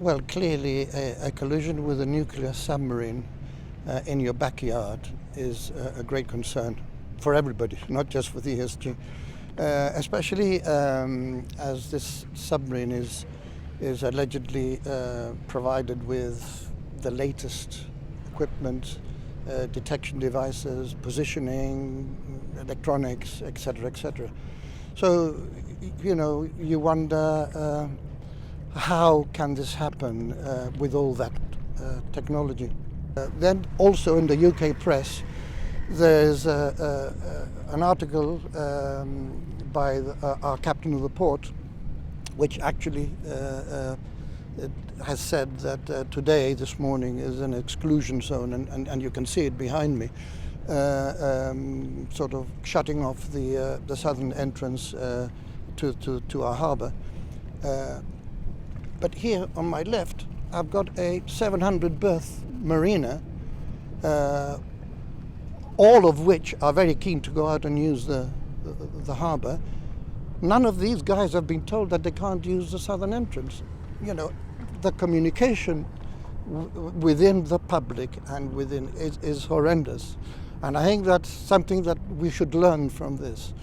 Well, clearly a collision with a nuclear submarine in your backyard is a great concern for everybody, not just for the ESG. Especially as this submarine is allegedly provided with the latest equipment, detection devices, positioning, electronics, etc., etc. So, you wonder how can this happen with all that technology. Then also in the UK press, there's an article by our captain of the port, which actually has said that today, this morning, is an exclusion zone, and you can see it behind me, sort of shutting off the southern entrance to our harbour. But here on my left, I've got a 700 berth marina, all of which are very keen to go out and use the harbour. None of these guys have been told that they can't use the southern entrance. The communication within the public and within is horrendous. And I think that's something that we should learn from this.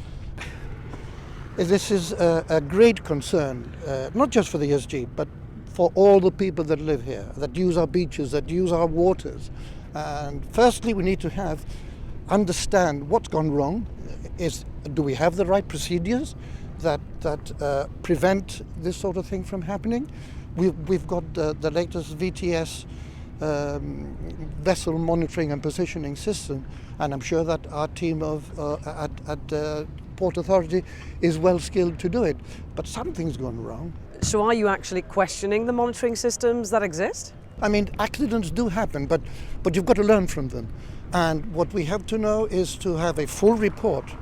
This is a great concern, not just for the ESG, but for all the people that live here, that use our beaches, that use our waters. And firstly, we need to understand what's gone wrong. Do we have the right procedures that prevent this sort of thing from happening? We've got the latest VTS vessel monitoring and positioning system, and I'm sure that our team at Port Authority is well skilled to do it. But something's gone wrong. So are you actually questioning the monitoring systems that exist? I mean, accidents do happen, but you've got to learn from them. And what we have to know is to have a full report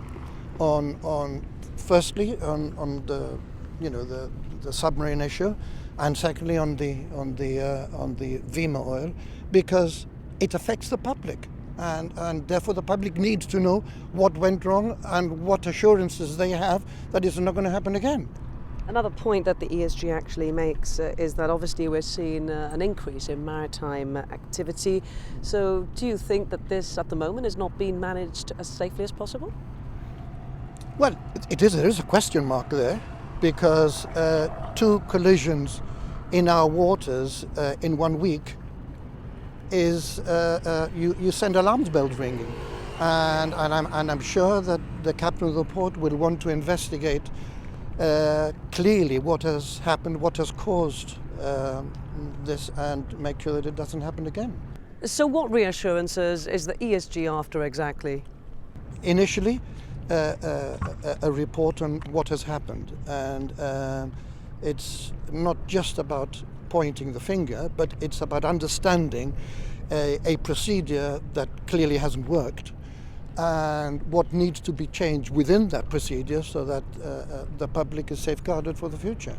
on firstly on the submarine issue, and secondly on the Vemaoil, because it affects the public, and therefore the public needs to know what went wrong and what assurances they have that it's not going to happen again. Another point that the ESG actually makes is that obviously we're seeing an increase in maritime activity. So do you think that this at the moment is not being managed as safely as possible? Well, there is a question mark there, because 2 collisions in our waters in 1 week is you send alarm bells ringing, and I'm sure that the captain of the port will want to investigate clearly what has happened, what has caused this, and make sure that it doesn't happen again. So what reassurances is the ESG after exactly? Initially, a report on what has happened, and it's not just about pointing the finger, but it's about understanding a procedure that clearly hasn't worked, and what needs to be changed within that procedure so that the public is safeguarded for the future.